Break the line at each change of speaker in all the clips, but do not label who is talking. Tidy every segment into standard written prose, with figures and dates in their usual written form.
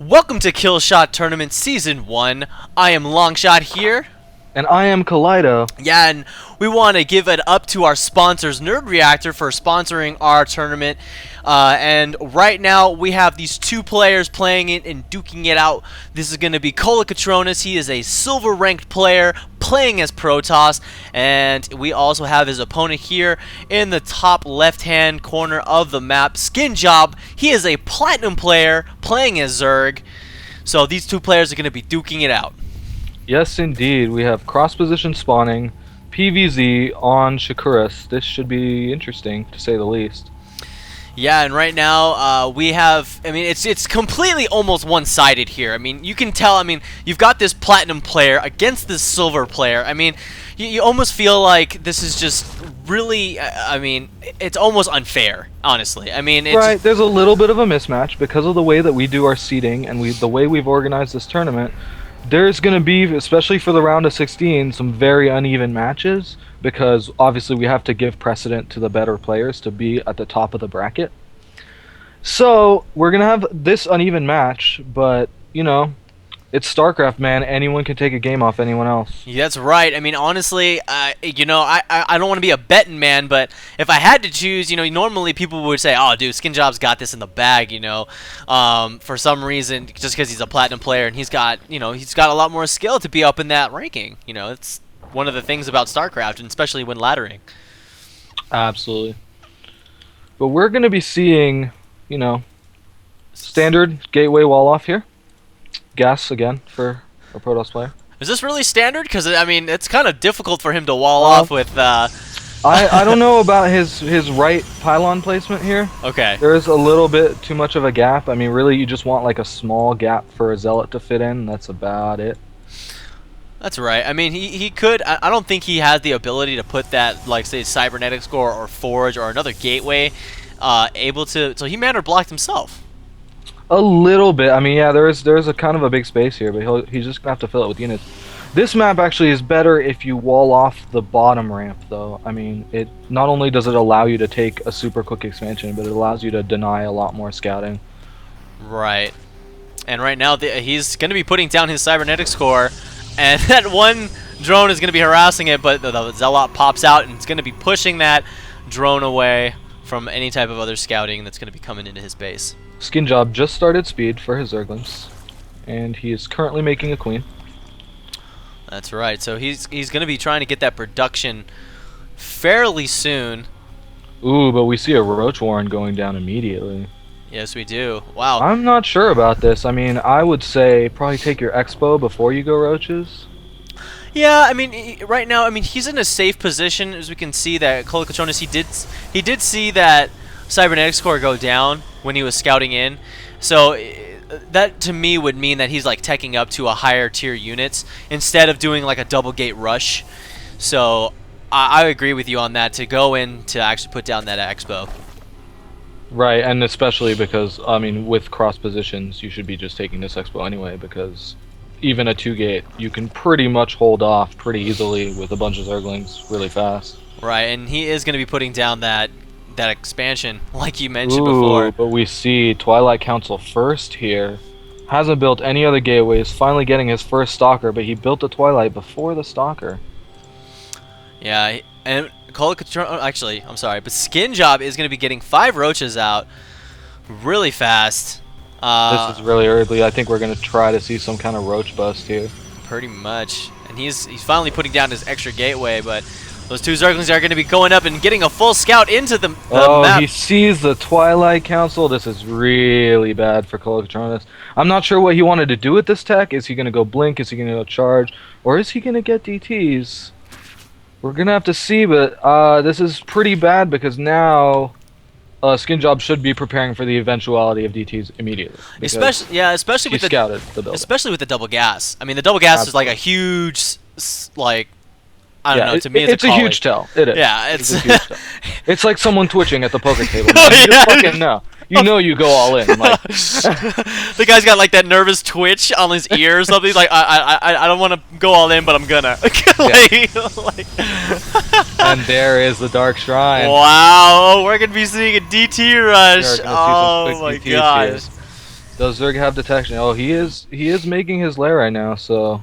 Welcome to Killshot Tournament Season 1. I am Longshot here.
And I am Kaleido.
Yeah, and we want to give it up to our sponsors, Nerd Reactor, for sponsoring our tournament. And right now, we have these two players playing it and duking it out. This is going to be Kolokotronis. He is a silver-ranked player playing as Protoss. And we also have his opponent here in the top left-hand corner of the map, Skinjob. He is a platinum player playing as Zerg. So these two players are going to be duking it out.
Yes, indeed. We have cross-position spawning, PvZ on Shakuras. This should be interesting, to say the least.
Yeah, and right now we have, I mean, it's completely almost one-sided here. I mean, you can tell, I mean, you've got this platinum player against this silver player. I mean, you almost feel like this is just really, I mean, it's almost unfair, honestly. I mean, it's
Right, there's a little bit of a mismatch because of the way that we do our seeding and the way we've organized this tournament. There's going to be, especially for the round of 16, some very uneven matches because obviously we have to give precedent to the better players to be at the top of the bracket. So we're going to have this uneven match, but, you know, it's StarCraft, man. Anyone can take a game off anyone else.
Yeah, that's right. I mean, honestly, you know, I don't want to be a betting man, but if I had to choose, you know, normally people would say, oh, dude, Skinjob's got this in the bag, you know, for some reason, just because he's a platinum player and he's got, you know, he's got a lot more skill to be up in that ranking. You know, it's one of the things about StarCraft, and especially when laddering.
Absolutely. But we're going to be seeing, you know, standard gateway wall off here. Gas again for a Protoss player.
Is this really standard? Because, I mean, it's kind of difficult for him to wall off with...
I don't know about his right pylon placement here.
Okay.
There's a little bit too much of a gap. I mean, really, you just want like a small gap for a Zealot to fit in. That's about it.
That's right. I mean, he could... I don't think he has the ability to put that, like, say, Cybernetics Core or Forge or another gateway able to... So he manner blocked himself.
A little bit. I mean, yeah, there's a kind of a big space here, but he's just gonna have to fill it with units. This map actually is better if you wall off the bottom ramp, though. I mean, it not only does it allow you to take a super quick expansion, but it allows you to deny a lot more scouting.
Right. And right now, he's going to be putting down his Cybernetics Core, and that one drone is going to be harassing it, but the Zealot pops out, and it's going to be pushing that drone away from any type of other scouting that's going to be coming into his base.
Skinjob just started speed for his Zerglings, and he is currently making a queen.
That's right. So he's going to be trying to get that production fairly soon.
Ooh, but we see a Roach Warren going down immediately.
Yes, we do. Wow.
I'm not sure about this. I mean, I would say probably take your Expo before you go Roaches.
Yeah, I mean, right now, I mean, he's in a safe position, as we can see that Kolokotronis, he did see that Cybernetics Core go down when he was scouting in. So that to me would mean that he's like teching up to a higher tier units instead of doing like a double gate rush. So I agree with you on that, to go in to actually put down that Expo.
Right, and especially because, I mean, with cross positions, you should be just taking this Expo anyway, because even a 2-gate, you can pretty much hold off pretty easily with a bunch of Zerglings really fast.
Right, and he is going to be putting down that expansion, like you mentioned
Ooh,
before.
But we see Twilight Council first here. Hasn't built any other gateways, finally getting his first Stalker, but he built the Twilight before the Stalker.
Yeah, and actually, I'm sorry, but Skinjob is going to be getting 5 Roaches out really fast.
This is really early. I think we're going to try to see some kind of Roach bust here.
Pretty much. And he's finally putting down his extra gateway, but those 2 Zerglings are going to be going up and getting a full scout into the map.
He sees the Twilight Council. This is really bad for Kolokotronis. I'm not sure what he wanted to do with this tech. Is he going to go blink? Is he going to go charge? Or is he going to get DTs? We're going to have to see, but this is pretty bad because now Skinjob should be preparing for the eventuality of DTs immediately.
Especially with
scouted the building.
Especially with the double gas. I mean, the double gas is like a huge, like, I don't know. To me,
it's a huge tell. It is.
Yeah, it's
a huge tell. It's like someone twitching at the poker table.
Oh,
You
yeah.
fucking know. You know you go all in. Like.
The guy's got like that nervous twitch on his ear or something. Like I don't want to go all in, but I'm gonna.
And there is the Dark Shrine.
Wow, we're gonna be seeing a DT rush. Oh my gosh.
Does Zerg have detection? Oh, he is making his lair right now, so...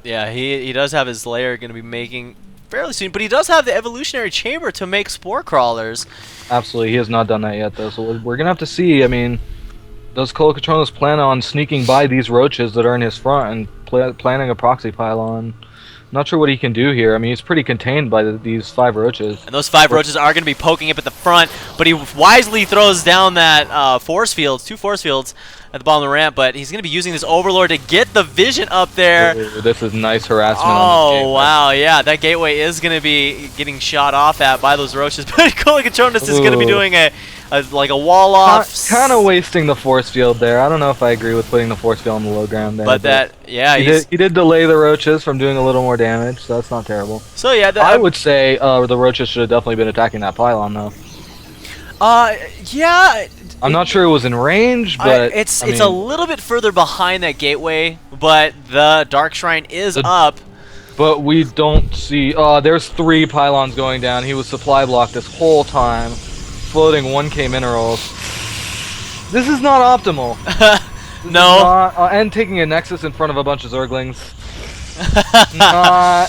Yeah, he does have his lair going to be making fairly soon, but he does have the evolutionary chamber to make spore crawlers.
Absolutely, he has not done that yet, though, so we're going to have to see. I mean, does Kolokotronis plan on sneaking by these roaches that are in his front and planning a proxy pylon? Not sure what he can do here. I mean, he's pretty contained by these 5 roaches.
And those 5 roaches are going to be poking up at the front, but he wisely throws down that force fields, 2 force fields at the bottom of the ramp, but he's going to be using this Overlord to get the vision up there.
Ooh, this is nice harassment.
Oh, wow, yeah, that gateway is going to be getting shot off at by those roaches, but Kolokotronis is going to be doing like a wall off.
Kind of wasting the force field there. I don't know if I agree with putting the force field on the low ground there.
But that, yeah,
he did delay the roaches from doing a little more damage, so that's not terrible.
So yeah,
I would say the roaches should have definitely been attacking that pylon though.
Yeah.
I'm not sure it was in range, but
it's a little bit further behind that gateway, but the Dark Shrine is up.
But we don't see. There's 3 pylons going down. He was supply blocked this whole time, floating 1k minerals. This is not optimal.
No.
And taking a Nexus in front of a bunch of Zerglings. not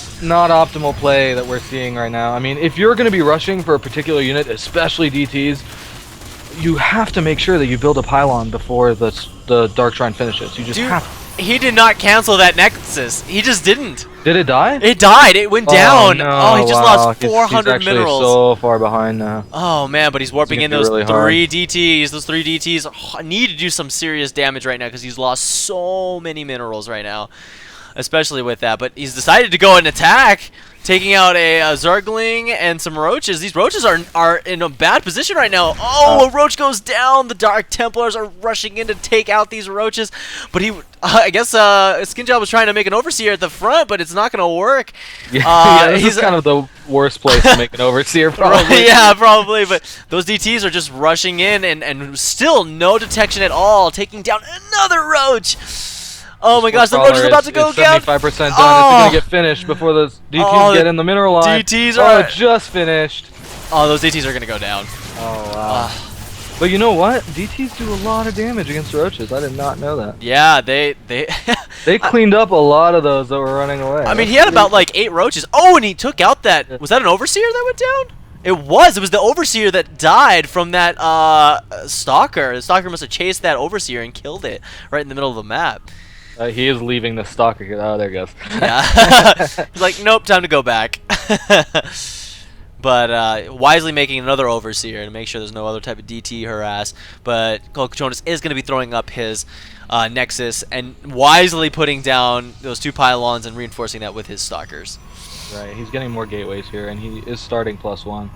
optimal play that we're seeing right now. I mean, if you're going to be rushing for a particular unit, especially DTs, you have to make sure that you build a pylon before the Dark Shrine finishes. You just have to.
He did not cancel that Nexus. He just didn't.
Did it die?
It died. It went down.
No,
oh, he just lost 400
he's
minerals.
So far behind now.
Oh man, but he's warping in those
really
3 DTs. Those 3 DTs need to do some serious damage right now because he's lost so many minerals right now, especially with that. But he's decided to go and attack, taking out a Zergling and some roaches. These roaches are in a bad position right now. Oh, a roach goes down. The Dark Templars are rushing in to take out these roaches. But I guess Skinjob was trying to make an Overseer at the front, but it's not going to work.
Yeah, this is kind of the worst place to make an Overseer, probably.
Yeah, probably. But those DTs are just rushing in and still no detection at all, taking down another roach. Oh my gosh, the roach is about to go down. 75%
done. It's going to get finished before the DTs get in the mineral line.
DTs are
just finished.
Oh, those DTs are going to go down.
Oh, wow. But you know what? DTs do a lot of damage against roaches. I did not know that.
Yeah, they
they cleaned up a lot of those that were running away.
I mean, he had about like 8 roaches. Oh, and he took out that. Was that an Overseer that went down? It was. It was the Overseer that died from that Stalker. The Stalker must have chased that Overseer and killed it right in the middle of the map.
He is leaving the Stalker. Oh, there he goes.
Yeah. He's like, nope, time to go back. But wisely making another Overseer to make sure there's no other type of DT harass. But Kolokotronis is going to be throwing up his Nexus and wisely putting down those 2 pylons and reinforcing that with his Stalkers.
Right, he's getting more gateways here, and he is starting +1.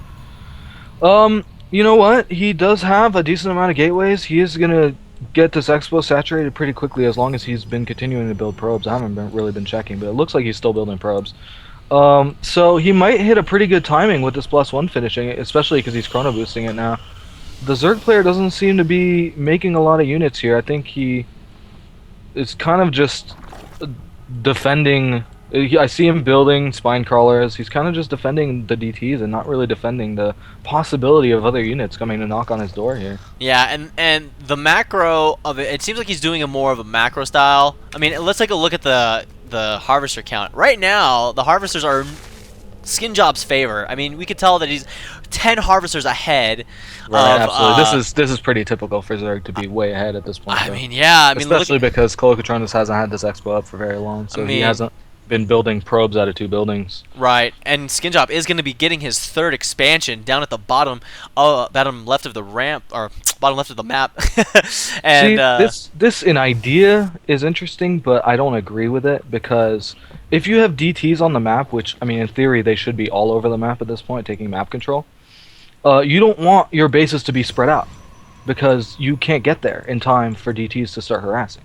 You know what? He does have a decent amount of gateways. He is going to get this expo saturated pretty quickly as long as he's been continuing to build probes. I haven't really been checking, but it looks like he's still building probes. So he might hit a pretty good timing with this +1 finishing, especially because he's chrono boosting it now. The Zerg player doesn't seem to be making a lot of units here. I think he is kind of just defending. I see him building spine crawlers. He's kind of just defending the DTs and not really defending the possibility of other units coming to knock on his door here.
Yeah, and the macro of it seems like he's doing a more of a macro style. I mean, let's take a look at the harvester count. Right now, the harvesters are Skinjob's favor. I mean, we could tell that he's 10 harvesters ahead.
Right, absolutely. This is pretty typical for Zerg to be way ahead at this point.
I mean, yeah. I mean,
especially because Kolokotronis hasn't had this expo up for very long, so he hasn't been building probes out of 2 buildings.
Right, and Skinjob is going to be getting his 3rd expansion down at the bottom left of the ramp, or bottom left of the map. And
see, this in idea is interesting, but I don't agree with it, because if you have DTs on the map, which, I mean, in theory, they should be all over the map at this point, taking map control, you don't want your bases to be spread out, because you can't get there in time for DTs to start harassing.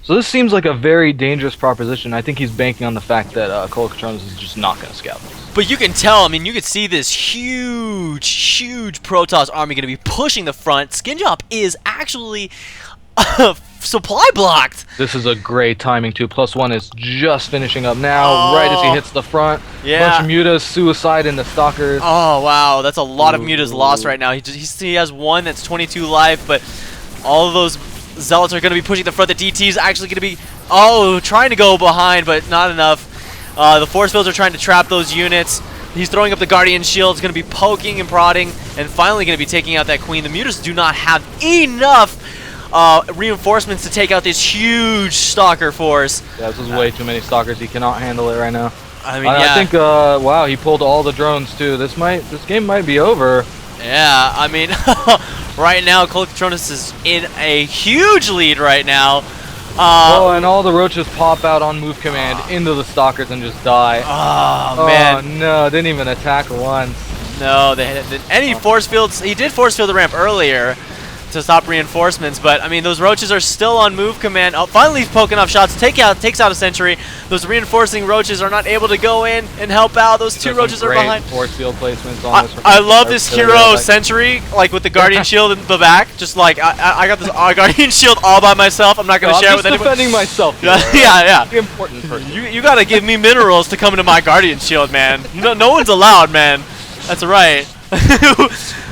So this seems like a very dangerous proposition. I think he's banking on the fact that Kolokotronis is just not going to scout this.
But you can tell, I mean, you could see this huge Protoss army going to be pushing the front. Skinjob is actually supply blocked.
This is a great timing too. +1 is just finishing up now, right as he hits the front.
Yeah.
Bunch of mutas, suicide in the stalkers.
Oh wow, that's a lot of mutas lost right now. He has one that's 22 life, but all of those Zealots are going to be pushing the front. The DT is actually going to be, trying to go behind, but not enough. The force fields are trying to trap those units. He's throwing up the Guardian Shield. He's going to be poking and prodding, and finally going to be taking out that Queen. The Mutas do not have enough reinforcements to take out this huge Stalker force.
Yeah, this is way too many Stalkers. He cannot handle it right now.
I mean, yeah.
I think, wow, he pulled all the drones too. This game might be over.
Yeah, I mean, right now, Kolotronis is in a huge lead right now.
And all the roaches pop out on move command into the Stalkers and just die.
Oh, man.
Oh, no, didn't even attack once.
No, they had any force fields. He did force field the ramp earlier to stop reinforcements, but I mean those roaches are still on move command. Oh, finally he's poking off shots, takes out a sentry. Those reinforcing roaches are not able to go in and help out. Those two roaches are behind.
Force field placements on this.
I love this hero sentry, like with the Guardian Shield in the back. Just like I got this Guardian Shield all by myself. I'm not gonna share it with anyone.
I'm defending myself. Here,
yeah.
The important person.
You gotta give me minerals to come into my Guardian Shield, man. No one's allowed, man. That's right.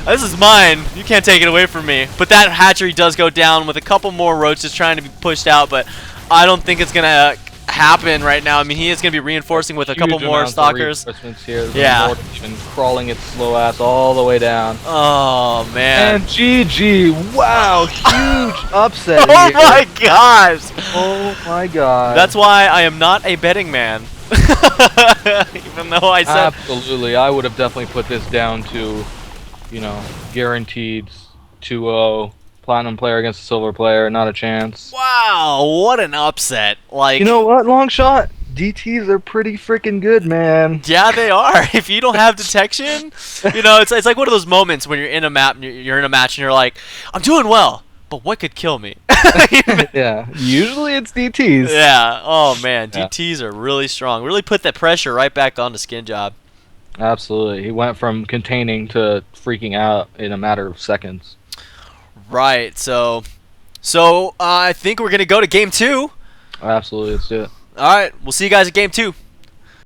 This is mine. You can't take it away from me. But that hatchery does go down with a couple more roaches trying to be pushed out, but I don't think it's going to happen right now. I mean, he is going to be reinforcing with a couple more Stalkers.
Here.
Yeah.
And crawling its slow ass all the way down.
Oh, man.
And GG. Wow, huge upset
Oh,
here.
my gosh.
Oh, my God.
That's why I am not a betting man. Even though I said...
Absolutely. I would have definitely put this down to, you know, guaranteed 2-0. Platinum player against a silver player, not a chance.
Wow, what an upset. Like,
you know what, Longshot? DTs are pretty freaking good, man.
Yeah, they are. If you don't have detection, you know, it's like one of those moments when you're in a map, and you're in a match, and you're like, I'm doing well, but what could kill me?
Yeah, usually it's DTs.
Yeah, oh man, DTs are really strong. Really put that pressure right back onto Skinjob.
Absolutely. He went from containing to freaking out in a matter of seconds.
Right, so I think we're going to go to Game 2.
Absolutely, let's do it.
All right, we'll see you guys at Game 2.